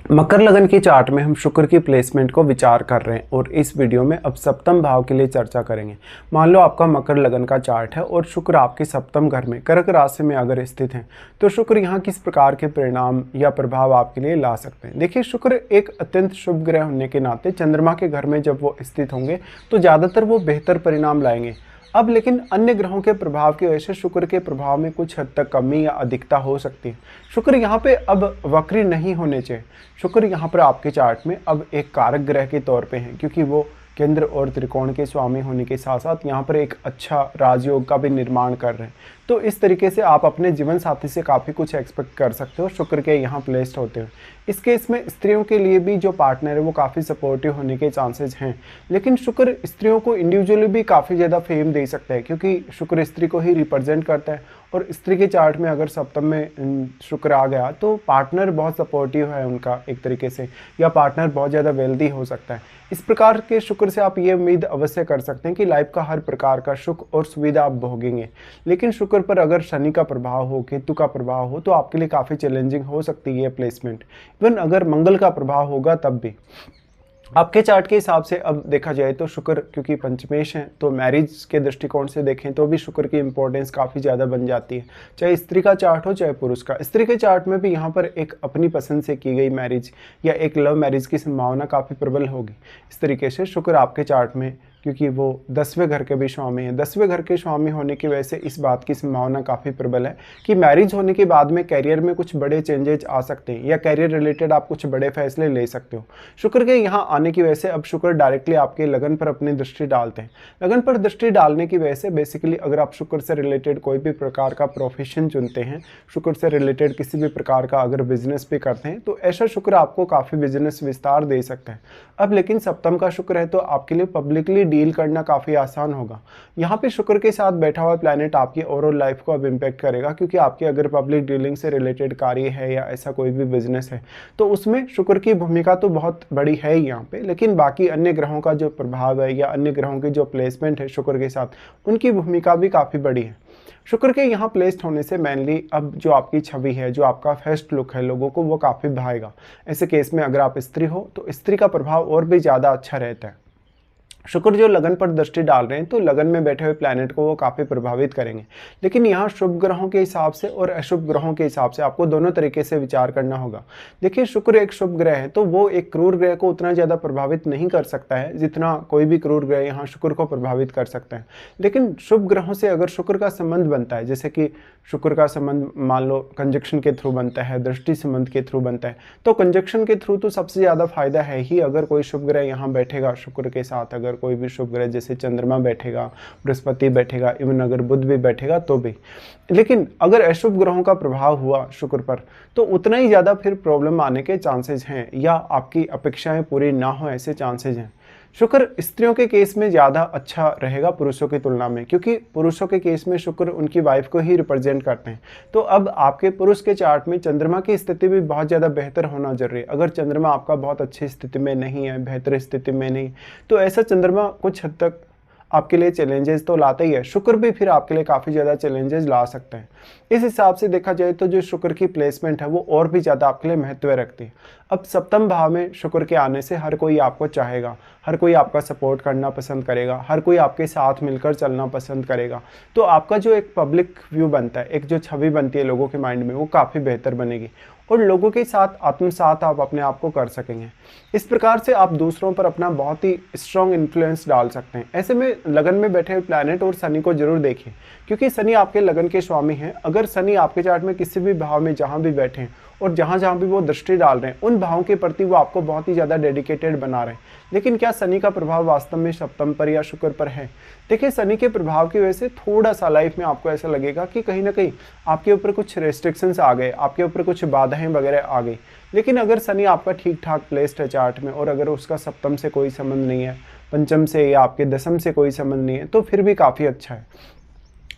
मकर लगन की चार्ट में हम शुक्र की प्लेसमेंट को विचार कर रहे हैं और इस वीडियो में अब सप्तम भाव के लिए चर्चा करेंगे। मान लो आपका मकर लगन का चार्ट है और शुक्र आपके सप्तम घर में कर्क राशि में अगर स्थित है तो शुक्र यहाँ किस प्रकार के परिणाम या प्रभाव आपके लिए ला सकते हैं। देखिए, शुक्र एक अत्यंत शुभ ग्रह होने के नाते चंद्रमा के घर में जब वो स्थित होंगे तो ज़्यादातर वो बेहतर परिणाम लाएंगे। अब लेकिन अन्य ग्रहों के प्रभाव की वजह से शुक्र के प्रभाव में कुछ हद तक कमी या अधिकता हो सकती है। शुक्र यहाँ पे अब वक्री नहीं होने चाहिए। शुक्र यहाँ पर आपके चार्ट में अब एक कारक ग्रह के तौर पे है, क्योंकि वो केंद्र और त्रिकोण के स्वामी होने के साथ साथ यहाँ पर एक अच्छा राजयोग का भी निर्माण कर रहे हैं। तो इस तरीके से आप अपने जीवन साथी से काफ़ी कुछ एक्सपेक्ट कर सकते हो शुक्र के यहाँ प्लेस्ड होते हुए। इस केस में स्त्रियों के लिए भी जो पार्टनर है वो काफ़ी सपोर्टिव होने के चांसेस हैं। लेकिन शुक्र स्त्रियों को इंडिविजुअली भी काफ़ी ज़्यादा फेम दे सकता है, क्योंकि शुक्र स्त्री को ही रिप्रेजेंट करता है और स्त्री के चार्ट में अगर सप्तम में शुक्र आ गया तो पार्टनर बहुत सपोर्टिव है उनका एक तरीके से, या पार्टनर बहुत ज़्यादा वेल्दी हो सकता है। इस प्रकार के शुक्र से आप ये उम्मीद अवश्य कर सकते हैं कि लाइफ का हर प्रकार का सुख और सुविधा आप भोगेंगे। लेकिन शुक्र पर अगर शनि का प्रभाव हो, केतु का प्रभाव हो, तो आपके लिए काफ़ी चैलेंजिंग हो सकती है प्लेसमेंट। इवन अगर मंगल का प्रभाव होगा तब भी आपके चार्ट के हिसाब से अब देखा जाए तो शुक्र क्योंकि पंचमेश है तो मैरिज के दृष्टिकोण से देखें तो भी शुक्र की इंपॉर्टेंस काफ़ी ज़्यादा बन जाती है, चाहे स्त्री का चार्ट हो चाहे पुरुष का। स्त्री के चार्ट में भी यहाँ पर एक अपनी पसंद से की गई मैरिज या एक लव मैरिज की संभावना काफ़ी प्रबल होगी। इस तरीके से शुक्र आपके चार्ट में, क्योंकि वो 10वें घर के भी स्वामी हैं, 10वें घर के स्वामी होने की वजह से इस बात की संभावना काफ़ी प्रबल है कि मैरिज होने के बाद में कैरियर में कुछ बड़े चेंजेस आ सकते हैं या कैरियर रिलेटेड आप कुछ बड़े फैसले ले सकते हो। शुक्र के यहाँ आने की वजह से अब शुक्र डायरेक्टली आपके लगन पर अपनी दृष्टि डालते हैं। लगन पर दृष्टि डालने की वजह से बेसिकली अगर आप शुक्र से रिलेटेड कोई भी प्रकार का प्रोफेशन चुनते हैं, शुक्र से रिलेटेड किसी भी प्रकार का अगर बिजनेस भी करते हैं, तो ऐसा शुक्र आपको काफ़ी बिजनेस विस्तार दे सकता है। अब लेकिन सप्तम का शुक्र है तो आपके लिए पब्लिकली डील करना काफ़ी आसान होगा। यहाँ पे शुक्र के साथ बैठा हुआ प्लैनेट आपकी ओवरऑल लाइफ को अब इम्पैक्ट करेगा, क्योंकि आपके अगर पब्लिक डीलिंग से रिलेटेड कार्य है या ऐसा कोई भी बिजनेस है तो उसमें शुक्र की भूमिका तो बहुत बड़ी है ही यहाँ पे। लेकिन बाकी अन्य ग्रहों का जो प्रभाव है या अन्य ग्रहों की जो प्लेसमेंट है शुक्र के साथ, उनकी भूमिका भी काफ़ी बड़ी है। शुक्र के यहाँ प्लेस्ड होने से मेनली अब जो आपकी छवि है, जो आपका फर्स्ट लुक है, लोगों को वो काफ़ी भाएगा। ऐसे केस में अगर आप स्त्री हो तो स्त्री का प्रभाव और भी ज़्यादा अच्छा रहता है। शुक्र जो लगन पर दृष्टि डाल रहे हैं तो लगन में बैठे हुए प्लैनेट को वो काफ़ी प्रभावित करेंगे। लेकिन यहाँ शुभ ग्रहों के हिसाब से और अशुभ ग्रहों के हिसाब से आपको दोनों तरीके से विचार करना होगा। देखिए, शुक्र एक शुभ ग्रह है तो वो एक क्रूर ग्रह को उतना ज़्यादा प्रभावित नहीं कर सकता है जितना कोई भी क्रूर ग्रह यहाँ शुक्र को प्रभावित कर सकता है। लेकिन शुभ ग्रहों से अगर शुक्र का संबंध बनता है, जैसे कि शुक्र का संबंध मान लो कंजक्शन के थ्रू बनता है, दृष्टि संबंध के थ्रू बनता है, तो कंजक्शन के थ्रू तो सबसे ज़्यादा फायदा है ही अगर कोई शुभ ग्रह यहाँ बैठेगा शुक्र के साथ। अगर कोई भी शुभ ग्रह जैसे चंद्रमा बैठेगा, बृहस्पति बैठेगा, इवन अगर बुध भी बैठेगा तो भी। लेकिन अगर अशुभ ग्रहों का प्रभाव हुआ शुक्र पर तो उतना ही ज़्यादा फिर प्रॉब्लम आने के चांसेस हैं या आपकी अपेक्षाएं पूरी ना हो ऐसे चांसेस हैं। शुक्र स्त्रियों के केस में ज़्यादा अच्छा रहेगा पुरुषों की तुलना में, क्योंकि पुरुषों के केस में शुक्र उनकी वाइफ को ही रिप्रेजेंट करते हैं। तो अब आपके पुरुष के चार्ट में चंद्रमा की स्थिति भी बहुत ज़्यादा बेहतर होना जरूरी है। अगर चंद्रमा आपका बहुत अच्छी स्थिति में नहीं है, बेहतर स्थिति में नहीं, तो ऐसा चंद्रमा कुछ हद तक आपके लिए चैलेंजेस तो लाता ही है। शुक्र भी फिर आपके लिए काफ़ी ज़्यादा चैलेंजेस ला सकते हैं। इस हिसाब से देखा जाए तो जो शुक्र की प्लेसमेंट है वो और भी ज़्यादा आपके लिए महत्व रखती है। अब सप्तम भाव में शुक्र के आने से हर कोई आपको चाहेगा, हर कोई आपका सपोर्ट करना पसंद करेगा, हर कोई आपके साथ मिलकर चलना पसंद करेगा। तो आपका जो एक पब्लिक व्यू बनता है, एक जो छवि बनती है लोगों के माइंड में, वो काफ़ी बेहतर बनेगी और लोगों के साथ आत्मसात आप अपने आप को कर सकेंगे। इस प्रकार से आप दूसरों पर अपना बहुत ही स्ट्रॉन्ग इन्फ्लुएंस डाल सकते हैं। ऐसे में लगन में बैठे हुए प्लैनेट और शनि को जरूर देखिए, क्योंकि शनि आपके लगन के स्वामी हैं। अगर शनि आपके चार्ट में किसी भी भाव में जहाँ भी बैठे हैं और जहाँ भी वो दृष्टि डाल रहे हैं, उन भावों के प्रति वो आपको बहुत ही ज़्यादा डेडिकेटेड बना रहे हैं। लेकिन क्या शनि का प्रभाव वास्तव में सप्तम पर या शुक्र पर है? देखिए, शनि के प्रभाव की वजह से थोड़ा सा लाइफ में आपको ऐसा लगेगा कि कहीं ना कहीं आपके ऊपर कुछ रेस्ट्रिक्शंस आ गए, आपके ऊपर कुछ बाधाएं वगैरह आ गई। लेकिन अगर शनि आपका ठीक ठाक प्लेस्ड है चार्ट में और अगर उसका सप्तम से कोई संबंध नहीं है, पंचम से या आपके दसम से कोई संबंध नहीं है, तो फिर भी काफ़ी अच्छा है।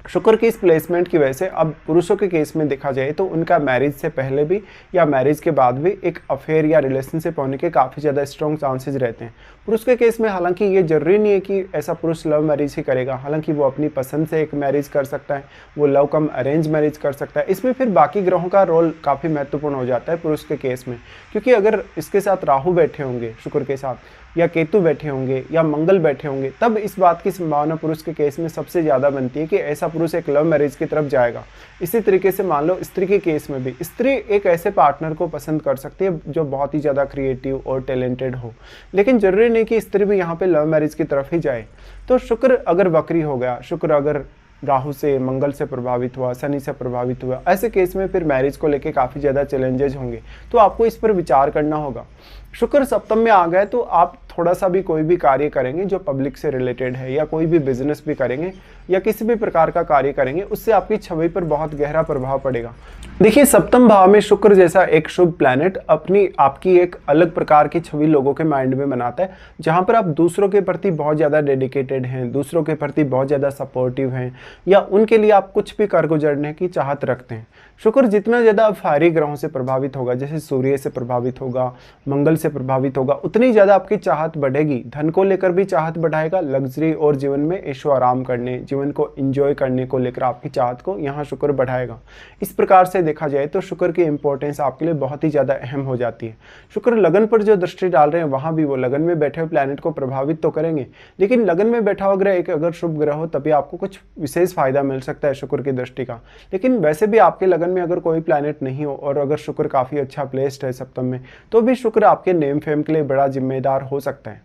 शुक्र की इस प्लेसमेंट की वजह से अब पुरुषों के केस में देखा जाए तो उनका मैरिज से पहले भी या मैरिज के बाद भी एक अफेयर या रिलेशनशिप होने के काफ़ी ज़्यादा स्ट्रॉन्ग चांसेस रहते हैं। पुरुष के केस में हालांकि ये जरूरी नहीं है कि ऐसा पुरुष लव मैरिज ही करेगा, हालांकि वो अपनी पसंद से एक मैरिज कर सकता है, वो लव कम अरेंज मैरिज कर सकता है। इसमें फिर बाकी ग्रहों का रोल काफ़ी महत्वपूर्ण हो जाता है पुरुष के केस में, क्योंकि अगर इसके साथ राहु बैठे होंगे, शुक्र के साथ, या केतु बैठे होंगे या मंगल बैठे होंगे, तब इस बात की संभावना पुरुष के केस में सबसे ज़्यादा बनती है कि ऐसा पुरुष एक लव मैरिज की तरफ जाएगा। इसी तरीके से मान लो स्त्री के केस में भी स्त्री एक ऐसे पार्टनर को पसंद कर सकती है जो बहुत ही ज़्यादा क्रिएटिव और टैलेंटेड हो, लेकिन जरूरी नहीं कि स्त्री भी यहाँ पे लव मैरिज की तरफ ही जाए। तो शुक्र अगर वक्री हो गया, शुक्र अगर राहु से, मंगल से प्रभावित हुआ, शनि से प्रभावित हुआ, ऐसे केस में फिर मैरिज को लेके काफ़ी ज़्यादा चैलेंजेस होंगे, तो आपको इस पर विचार करना होगा। शुक्र सप्तम में आ गए तो आप थोड़ा सा भी कोई भी कार्य करेंगे जो पब्लिक से रिलेटेड है, या कोई भी बिजनेस भी करेंगे या किसी भी प्रकार का कार्य करेंगे, उससे आपकी छवि पर बहुत गहरा प्रभाव पड़ेगा। देखिए, सप्तम भाव में शुक्र जैसा एक शुभ प्लैनेट आपकी एक अलग प्रकार की छवि लोगों के माइंड में बनाता है, जहां पर आप दूसरों के प्रति बहुत ज़्यादा डेडिकेटेड हैं, दूसरों के प्रति बहुत ज़्यादा सपोर्टिव हैं, या उनके लिए आप कुछ भी कर गुजरने की चाहत रखते हैं। शुक्र जितना ज़्यादा फायरी ग्रहों से प्रभावित होगा, जैसे सूर्य से प्रभावित होगा, मंगल से प्रभावित होगा, उतनी ज़्यादा आपकी चाहत बढ़ेगी। धन को लेकर भी चाहत बढ़ाएगा, लग्जरी और जीवन में ऐशो आराम करने, जीवन को एंजॉय करने को लेकर आपकी चाहत को यहाँ शुक्र बढ़ाएगा। इस प्रकार से देखा जाए तो शुक्र की इंपॉर्टेंस आपके लिए बहुत ही ज़्यादा अहम हो जाती है। शुक्र लगन पर जो दृष्टि डाल रहे हैं, वहाँ भी वो लगन में बैठे हुए प्लैनेट को प्रभावित तो करेंगे, लेकिन लगन में बैठा हुआ ग्रह एक अगर शुभ ग्रह हो तभी आपको कुछ विशेष फायदा मिल सकता है शुक्र की दृष्टि का। लेकिन वैसे भी आपके लगन में अगर कोई प्लैनेट नहीं हो और अगर शुक्र काफ़ी अच्छा प्लेस्ड है सप्तम में, तो भी शुक्र आपके नेम फेम के लिए बड़ा जिम्मेदार हो सकता है।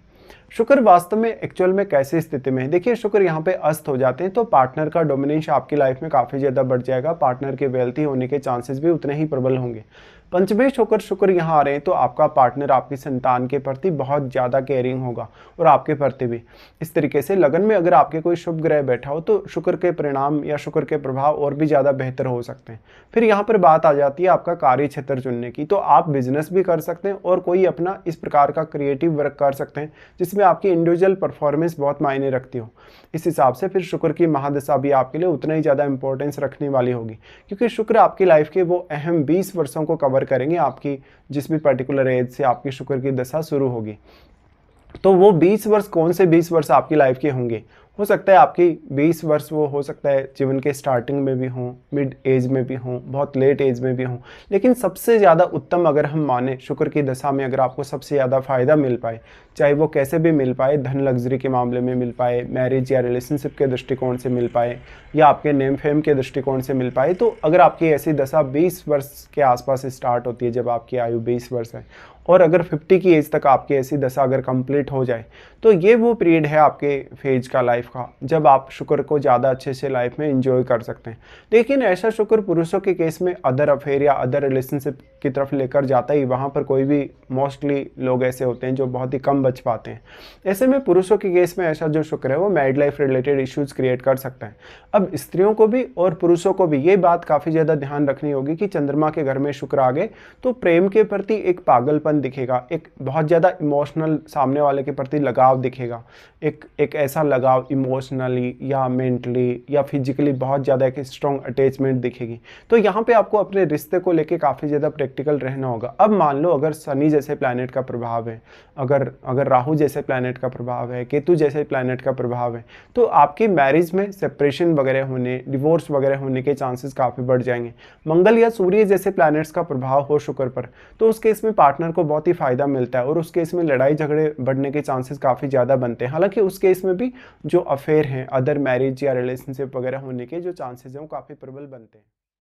शुक्र वास्तव में एक्चुअल में कैसी स्थिति में है, देखिए शुक्र यहाँ पे अस्त हो जाते हैं तो पार्टनर का डोमिनेंस आपकी लाइफ में काफ़ी ज़्यादा बढ़ जाएगा, पार्टनर के वेल्थी होने के चांसेस भी उतने ही प्रबल होंगे। पंचमेश होकर शुक्र यहाँ आ रहे हैं तो आपका पार्टनर आपकी संतान के प्रति बहुत ज़्यादा केयरिंग होगा और आपके प्रति भी। इस तरीके से लगन में अगर आपके कोई शुभ ग्रह बैठा हो तो शुक्र के परिणाम या शुक्र के प्रभाव और भी ज़्यादा बेहतर हो सकते हैं। फिर यहाँ पर बात आ जाती है आपका कार्य क्षेत्र चुनने की, तो आप बिजनेस भी कर सकते हैं और कोई अपना इस प्रकार का क्रिएटिव वर्क कर सकते हैं जिसमें आपकी इंडिविजुअल परफॉर्मेंस बहुत मायने रखती हो। इस हिसाब से फिर शुक्र की महादशा भी आपके लिए उतना ही ज़्यादा इंपॉर्टेंस रखने वाली होगी, क्योंकि शुक्र आपकी लाइफ के वो अहम 20 वर्षों को कवर करेंगे, आपकी जिस भी पर्टिकुलर एज से आपकी शुक्र की दशा शुरू होगी। तो वो 20 वर्ष कौन से 20 वर्ष आपकी लाइफ के होंगे? हो सकता है आपकी 20 वर्ष वो हो सकता है जीवन के स्टार्टिंग में भी हों, मिड एज में भी हों, बहुत लेट एज में भी हों, लेकिन सबसे ज़्यादा उत्तम अगर हम माने शुक्र की दशा में अगर आपको सबसे ज़्यादा फायदा मिल पाए, चाहे वो कैसे भी मिल पाए, धन लग्जरी के मामले में मिल पाए, मैरिज या रिलेशनशिप के दृष्टिकोण से मिल पाए, या आपके नेम फेम के दृष्टिकोण से मिल पाए, तो अगर आपकी ऐसी दशा 20 वर्ष के आसपास स्टार्ट होती है, जब आपकी आयु 20 वर्ष है, और अगर 50 की एज तक आपकी ऐसी दशा अगर कंप्लीट हो जाए, तो ये वो पीरियड है आपके फेज का लाइफ का जब आप शुक्र को ज़्यादा अच्छे से लाइफ में एंजॉय कर सकते हैं। लेकिन ऐसा शुक्र पुरुषों के केस में अदर अफेयर या अदर रिलेशनशिप की तरफ लेकर जाता ही, वहाँ पर कोई भी मोस्टली लोग ऐसे होते हैं जो बहुत ही कम बच पाते हैं। ऐसे में पुरुषों के केस में ऐसा जो शुक्र है वो married life related issues create कर सकता है। अब स्त्रियों को भी और पुरुषों को भी ये बात काफ़ी ज़्यादा ध्यान रखनी होगी कि चंद्रमा के घर में शुक्र आ गए तो प्रेम के प्रति एक पागलपन दिखेगा, एक बहुत ज़्यादा इमोशनल सामने वाले के प्रति लगाव दिखेगा, एक ऐसा लगाव इमोशनली या मेंटली या फिजिकली बहुत ज़्यादा एक स्ट्रॉन्ग अटैचमेंट दिखेगी। तो यहाँ पे आपको अपने रिश्ते को लेके काफ़ी ज़्यादा प्रैक्टिकल रहना होगा। अब मान लो अगर शनि जैसे प्लैनेट का प्रभाव है, अगर राहु जैसे प्लैनेट का प्रभाव है, केतु जैसे प्लैनेट का प्रभाव है, तो आपकी मैरिज में सेपरेशन वगैरह होने, डिवोर्स वगैरह होने के चांसेस काफ़ी बढ़ जाएंगे। मंगल या सूर्य जैसे प्लैनेट्स का प्रभाव हो शुक्र पर, तो उस केस में पार्टनर को बहुत ही फायदा मिलता है और उस केस में लड़ाई झगड़े बढ़ने के चांसेस काफ़ी ज़्यादा बनते हैं। हालांकि उस केस में भी जो अफेयर हैं, अदर मैरिज या रिलेशनशिप वगैरह होने के जो चांसेस हैं वो काफ़ी प्रबल बनते हैं।